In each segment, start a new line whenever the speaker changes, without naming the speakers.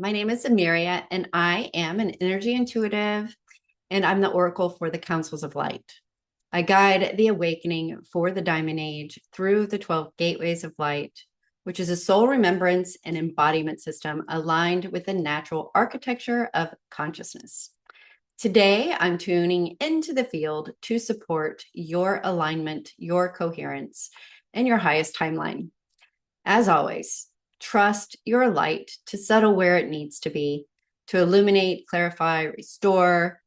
My name is Ameria, and I am an energy intuitive, and I'm the oracle for the Councils of Light. I guide the awakening for the Diamond Age through the 12 gateways of light, which is a soul remembrance and embodiment system aligned with the natural architecture of consciousness. Today, I'm tuning into the field to support your alignment, your coherence, and your highest timeline. As always, trust your light to settle where it needs to be, to illuminate, clarify, restore,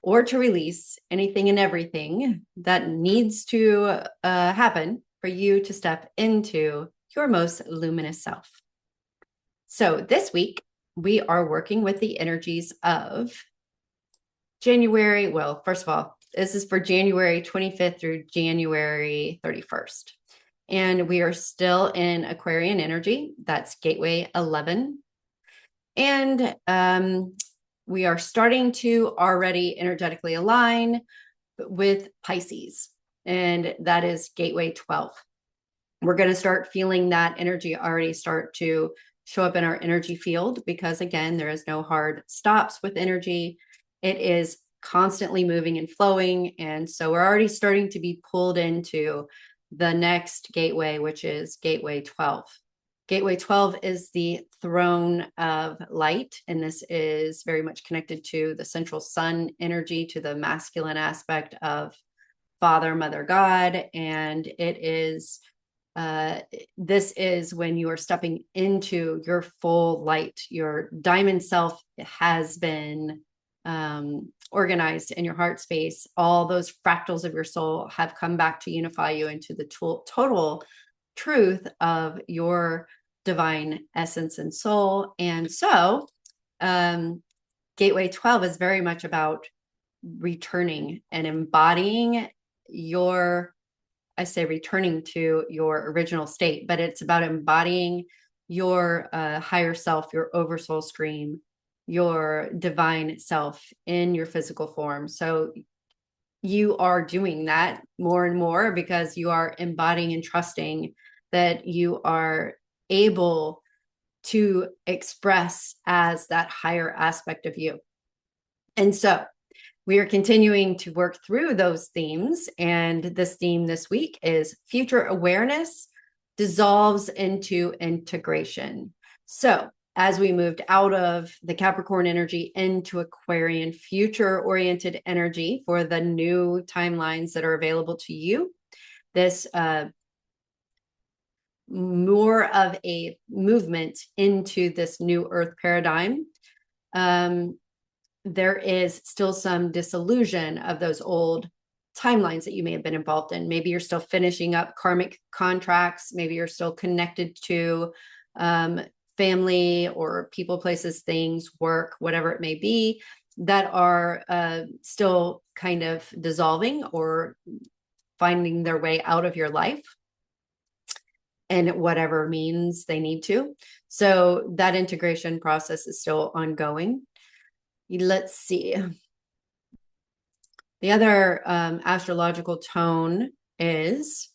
or to release anything and everything that needs to happen for you to step into your most luminous self. So this week, we are working with the energies of January. Well, first of all, this is for January 25th through January 31st. And we are still in Aquarian energy. That's gateway 11. And we are starting to already energetically align with Pisces. And that is gateway 12. We're going to start feeling that energy already start to show up in our energy field because, again, there is no hard stops with energy. It is constantly moving and flowing. And so we're already starting to be pulled into the next gateway, which is gateway 12. Gateway 12 is the throne of light, and this is very much connected to the central sun energy, to the masculine aspect of Father, Mother, God, and it is this is when you are stepping into your full light. Your diamond self has been organized in your heart space. All those fractals of your soul have come back to unify you into the total truth of your divine essence and soul. And so gateway 12 is very much about returning and embodying returning to your original state, but it's about embodying your higher self, your oversoul stream, your divine self in your physical form. So you are doing that more and more because you are embodying and trusting that you are able to express as that higher aspect of you. And so we are continuing to work through those themes. And this theme this week is future awareness dissolves into integration. So as we moved out of the Capricorn energy into Aquarian future-oriented energy for the new timelines that are available to you, this more of a movement into this new Earth paradigm. There is still some disillusion of those old timelines that you may have been involved in. Maybe you're still finishing up karmic contracts. Maybe you're still connected to family or people, places, things, work, whatever it may be, that are still kind of dissolving or finding their way out of your life and whatever means they need to. So that integration process is still ongoing. Let's see. The other astrological tone is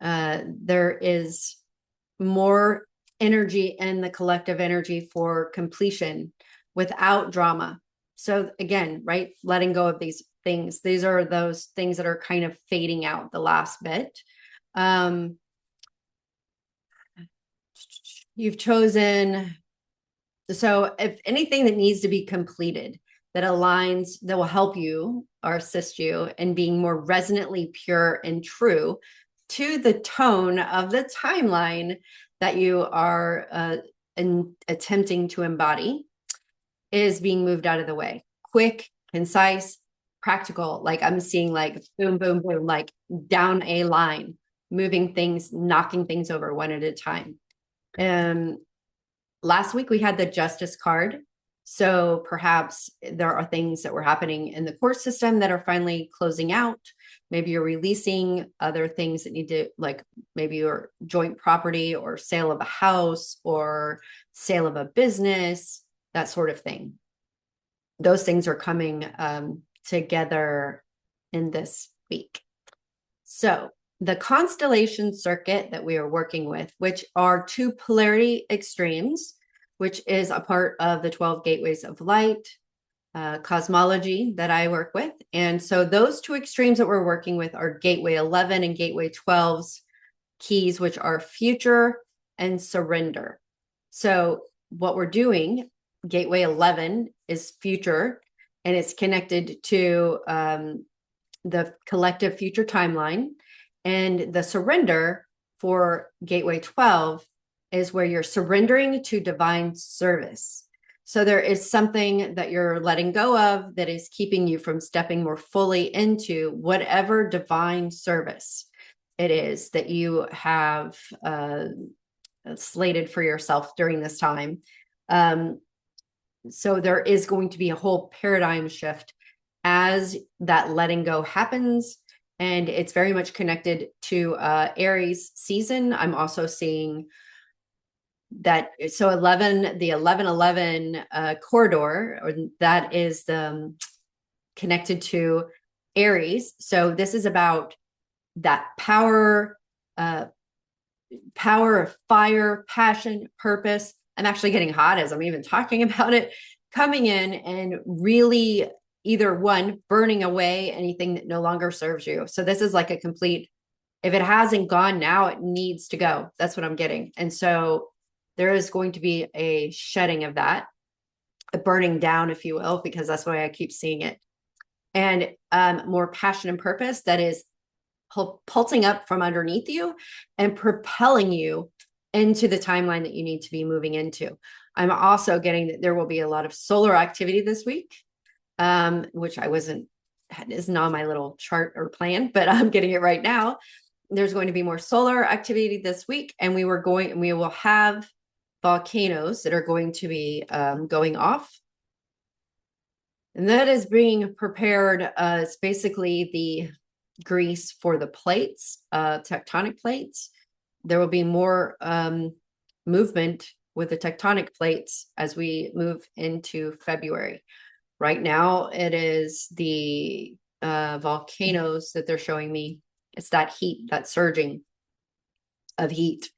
there is more energy in the collective energy for completion without drama. So again, right, letting go of these things. These are those things that are kind of fading out the last bit. You've chosen, so if anything that needs to be completed, that aligns, that will help you or assist you in being more resonantly pure and true to the tone of the timeline that you are attempting to embody, is being moved out of the way. Quick, concise, practical. Like I'm seeing like boom, boom, boom, like down a line, moving things, knocking things over one at a time. Last week we had the Justice card. So perhaps there are things that were happening in the court system that are finally closing out. Maybe you're releasing other things that need to, like maybe your joint property or sale of a house or sale of a business, that sort of thing. Those things are coming together in this week. So the constellation circuit that we are working with, which are two polarity extremes, which is a part of the 12 gateways of light cosmology that I work with. And so those two extremes that we're working with are gateway 11 and gateway 12's keys, which are future and surrender. So what we're doing, gateway 11 is future, and it's connected to the collective future timeline. And the surrender for gateway 12 is where you're surrendering to divine service. So there is something that you're letting go of that is keeping you from stepping more fully into whatever divine service it is that you have slated for yourself during this time. So there is going to be a whole paradigm shift as that letting go happens. And it's very much connected to Aries season. I'm also seeing that. So the 1111 corridor, or that is connected to Aries. So this is about that power of fire, passion, purpose. I'm actually getting hot as I'm even talking about it, coming in and really either one, burning away anything that no longer serves you. So this is like a complete, if it hasn't gone now, it needs to go. That's what I'm getting. And so there is going to be a shedding of that, a burning down, if you will, because that's why I keep seeing it. And more passion and purpose that is pulsing up from underneath you and propelling you into the timeline that you need to be moving into. I'm also getting that there will be a lot of solar activity this week, which isn't on my little chart or plan, but I'm getting it right now. There's going to be more solar activity this week, and we will have volcanoes that are going to be going off. And that is being prepared. It's basically the grease for the plates, tectonic plates. There will be more movement with the tectonic plates as we move into February. Right now, it is the volcanoes that they're showing me. It's that heat, that surging of heat.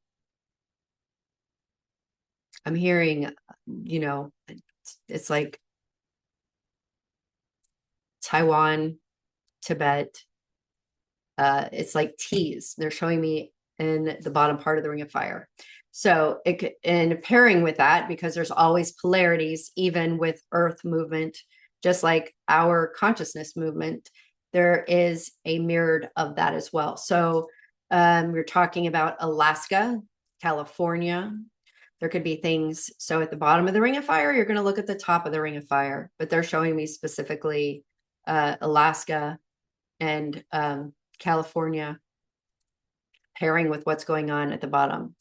I'm hearing, it's like Taiwan, Tibet. It's like T's. They're showing me in the bottom part of the Ring of Fire. So and pairing with that, because there's always polarities, even with Earth movement, just like our consciousness movement, there is a mirrored of that as well. So we're talking about Alaska, California. There could be things. So at the bottom of the Ring of Fire, you're going to look at the top of the Ring of Fire, but they're showing me specifically Alaska and California pairing with what's going on at the bottom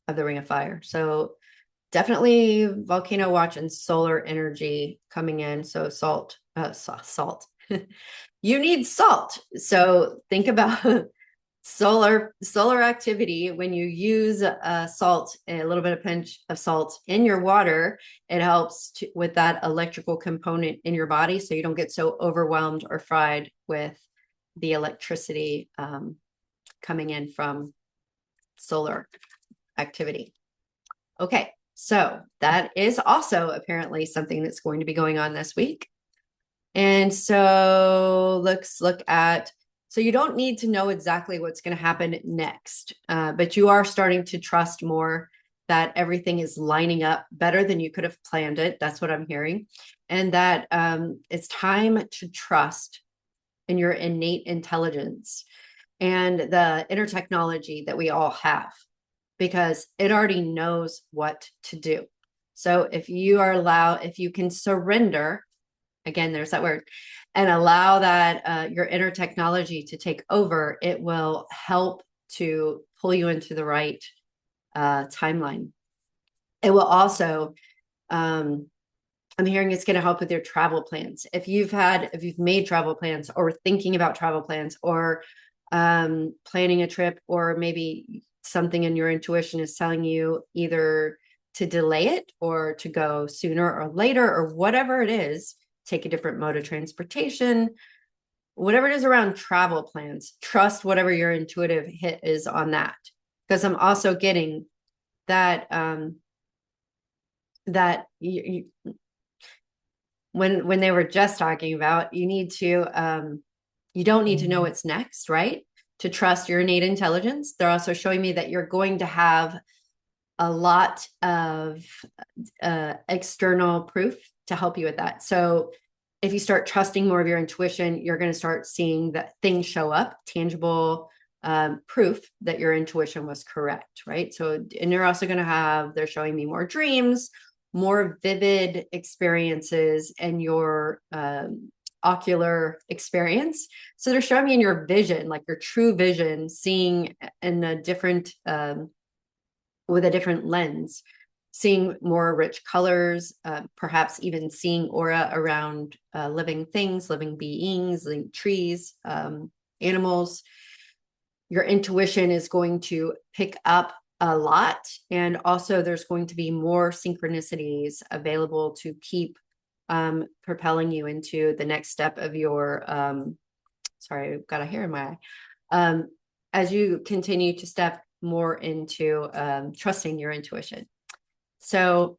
of the Ring of Fire. So definitely volcano watch and solar energy coming in. So salt. You need salt. So think about solar activity. When you use salt, a little bit of pinch of salt in your water, it helps with that electrical component in your body, so you don't get so overwhelmed or fried with the electricity coming in from solar activity. Okay, so that is also apparently something that's going to be going on this week. And so let's look at, so you don't need to know exactly what's going to happen next, but you are starting to trust more that everything is lining up better than you could have planned it. That's what I'm hearing. And that it's time to trust in your innate intelligence and the inner technology that we all have, because it already knows what to do. So if you can surrender, again, there's that word, and allow that your inner technology to take over, it will help to pull you into the right timeline. It will also, I'm hearing it's going to help with your travel plans. If you've made travel plans or thinking about travel plans or planning a trip, or maybe something in your intuition is telling you either to delay it or to go sooner or later, or whatever it is, take a different mode of transportation, whatever it is around travel plans, trust whatever your intuitive hit is on that. Because I'm also getting that that when they were just talking about, you need to, you don't need to know what's next, right? To trust your innate intelligence. They're also showing me that you're going to have a lot of external proof to help you with that. So if you start trusting more of your intuition, you're going to start seeing that things show up, tangible proof that your intuition was correct, right? So, and you're also going to have, they're showing me more dreams, more vivid experiences, and your ocular experience. So they're showing me in your vision, like your true vision, seeing in a different, with a different lens, seeing more rich colors, perhaps even seeing aura around living things, living beings, like trees, animals. Your intuition is going to pick up a lot. And also there's going to be more synchronicities available to keep propelling you into the next step of your, sorry, I've got a hair in my eye. As you continue to step more into trusting your intuition. So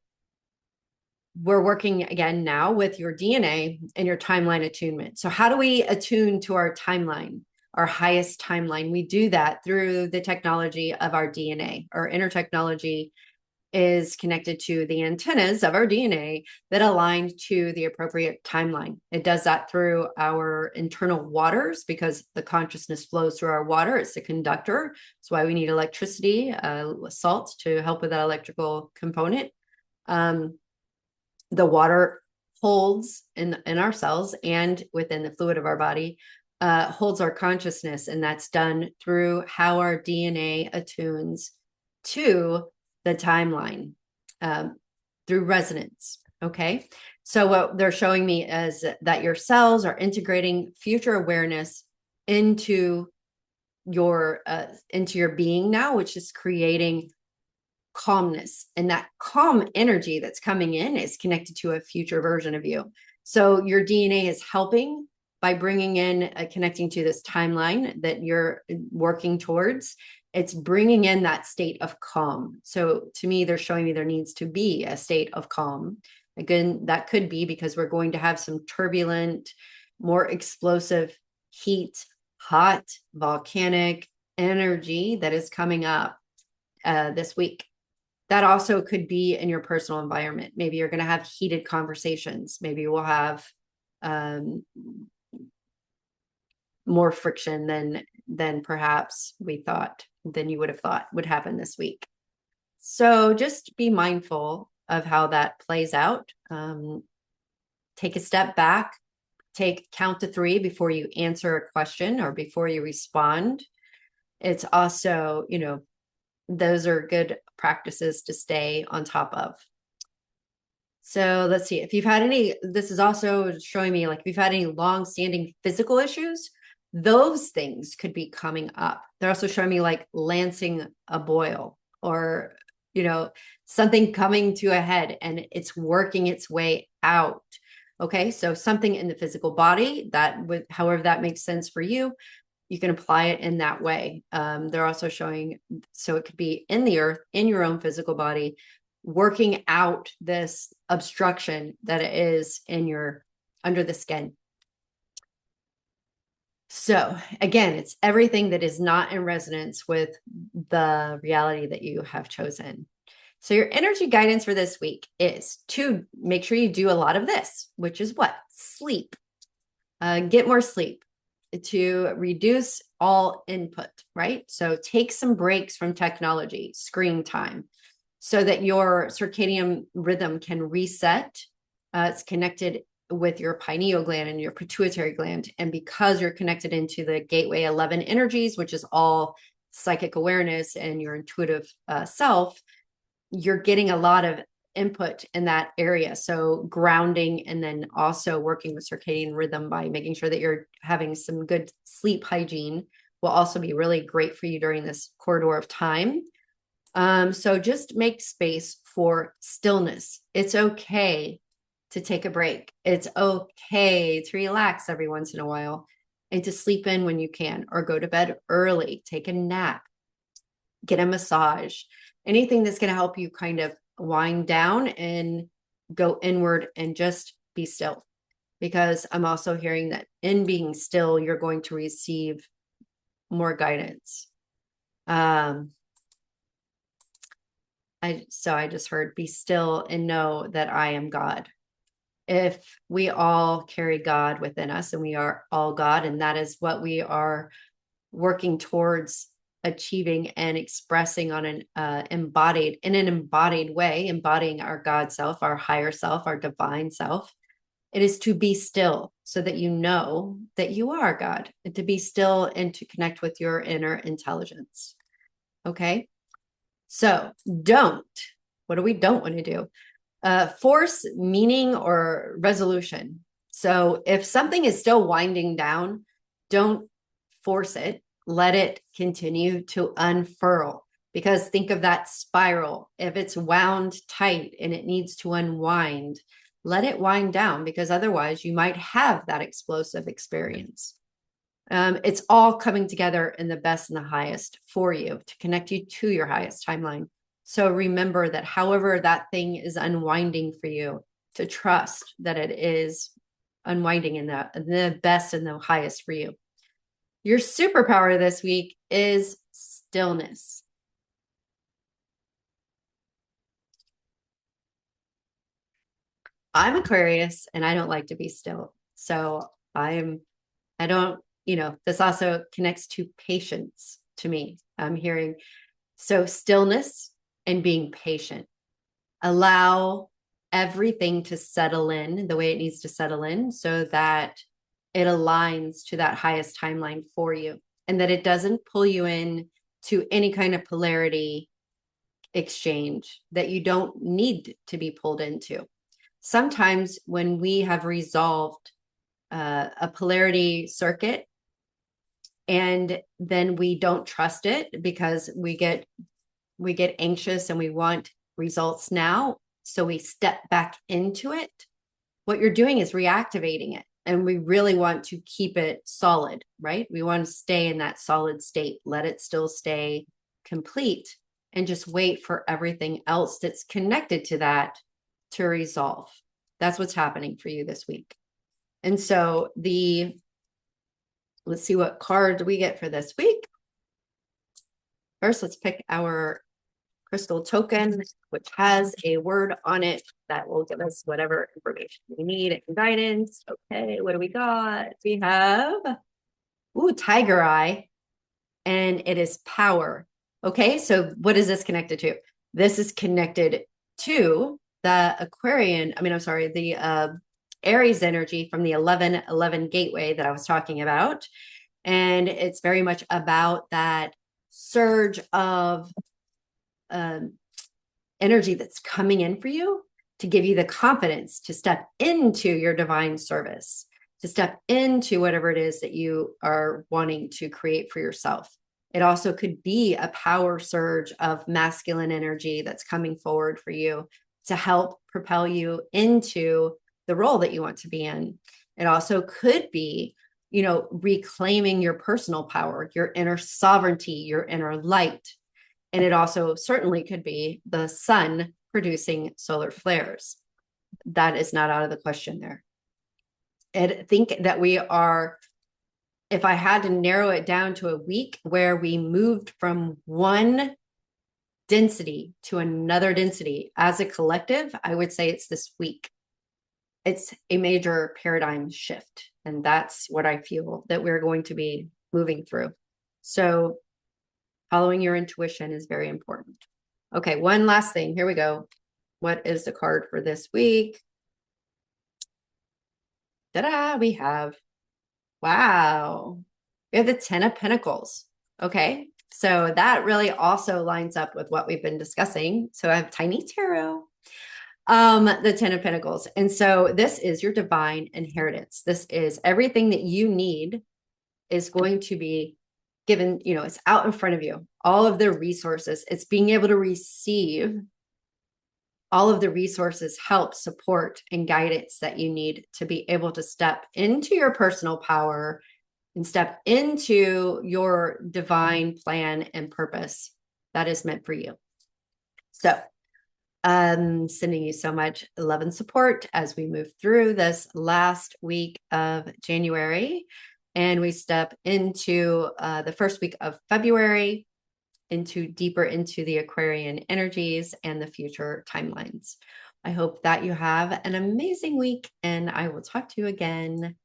we're working again now with your DNA and your timeline attunement. So how do we attune to our timeline, our highest timeline? We do that through the technology of our DNA. Our inner technology is connected to the antennas of our DNA that align to the appropriate timeline. It does that through our internal waters because the consciousness flows through our water. It's a conductor. That's why we need electricity, salt to help with that electrical component. The water holds in our cells and within the fluid of our body, holds our consciousness. And that's done through how our DNA attunes to the timeline through resonance. Okay. So what they're showing me is that your cells are integrating future awareness into your being now, which is creating calmness. And that calm energy that's coming in is connected to a future version of you. So your DNA is helping by bringing in, connecting to this timeline that you're working towards. It's bringing in that state of calm. So to me, they're showing me there needs to be a state of calm. Again, that could be because we're going to have some turbulent, more explosive heat, hot, volcanic energy that is coming up this week. That also could be in your personal environment. Maybe you're going to have heated conversations. Maybe we'll have more friction than perhaps we thought, than you would have thought would happen this week. So just be mindful of how that plays out. Take a step back, count to 3 before you answer a question or before you respond. It's also, those are good practices to stay on top of. So let's see if you've had any, this is also showing me like if you've had any long-standing physical issues, those things could be coming up. They're also showing me like lancing a boil or, something coming to a head and it's working its way out. Okay. So something in the physical body that would, however that makes sense for you, you can apply it in that way. They're also showing, so it could be in the earth, in your own physical body, working out this obstruction that it is under the skin. So again, it's everything that is not in resonance with the reality that you have chosen. So your energy guidance for this week is to make sure you do a lot of this, which is what? Sleep. Get more sleep to reduce all input, right? So take some breaks from technology, screen time, so that your circadian rhythm can reset. It's connected with your pineal gland and your pituitary gland. And because you're connected into the gateway 11 energies, which is all psychic awareness and your intuitive self, you're getting a lot of input in that area. So grounding and then also working with circadian rhythm by making sure that you're having some good sleep hygiene will also be really great for you during this corridor of time. So just make space for stillness. It's okay to take a break. It's okay to relax every once in a while and to sleep in when you can, or go to bed early, take a nap, get a massage, anything that's going to help you kind of wind down and go inward and just be still. Because I'm also hearing that in being still, you're going to receive more guidance. I just heard, be still and know that I am God. If we all carry God within us, and we are all God, and that is what we are working towards achieving and expressing on an embodied way, embodying our God self, our higher self, our divine self. It is to be still so that you know that you are God, and to be still and to connect with your inner intelligence. Okay. So what do we don't want to do? Force meaning or resolution. So if something is still winding down, don't force it. Let it continue to unfurl, because think of that spiral. If it's wound tight and it needs to unwind, let it wind down, because otherwise you might have that explosive experience. It's all coming together in the best and the highest for you to connect you to your highest timeline. So remember that however that thing is unwinding for you, to trust that it is unwinding in the best and the highest for you. Your superpower this week is stillness. I'm Aquarius and I don't like to be still. So I don't, this also connects to patience to me. I'm hearing, so stillness and being patient. Allow everything to settle in the way it needs to settle in, so that it aligns to that highest timeline for you, and that it doesn't pull you in to any kind of polarity exchange that you don't need to be pulled into. Sometimes when we have resolved a polarity circuit, and then we don't trust it because we get anxious and we want results now, so we step back into it. What you're doing is reactivating it, and we really want to keep it solid, right? We want to stay in that solid state, let it still stay complete, and just wait for everything else that's connected to that to resolve. That's what's happening for you this week. And so let's see what card we get for this week. First, let's pick our crystal token, which has a word on it that will give us whatever information we need and guidance. Okay, what do we got? We have, tiger eye, and it is power. Okay, so what is this connected to? This is connected to the the Aries energy from the 1111 gateway that I was talking about. And it's very much about that surge of energy that's coming in for you to give you the confidence to step into your divine service, to step into whatever it is that you are wanting to create for yourself. It also could be a power surge of masculine energy that's coming forward for you to help propel you into the role that you want to be in. It also could be, reclaiming your personal power, your inner sovereignty, your inner light. And it also certainly could be the sun producing solar flares. That is not out of the question there. I think that we are, if I had to narrow it down to a week where we moved from one density to another density as a collective, I would say it's this week. It's a major paradigm shift. And that's what I feel that we're going to be moving through. So following your intuition is very important. Okay, one last thing. Here we go. What is the card for this week? Ta-da! We have, wow. We have the 10 of Pentacles. Okay, so that really also lines up with what we've been discussing. So I have Tiny Tarot. The 10 of Pentacles. And so this is your divine inheritance. This is everything that you need is going to be given, it's out in front of you. All of the resources, it's being able to receive all of the resources, help, support, and guidance that you need to be able to step into your personal power and step into your divine plan and purpose that is meant for you. So Sending you so much love and support as we move through this last week of January and we step into the first week of February, deeper into the Aquarian energies and the future timelines. I hope that you have an amazing week, and I will talk to you again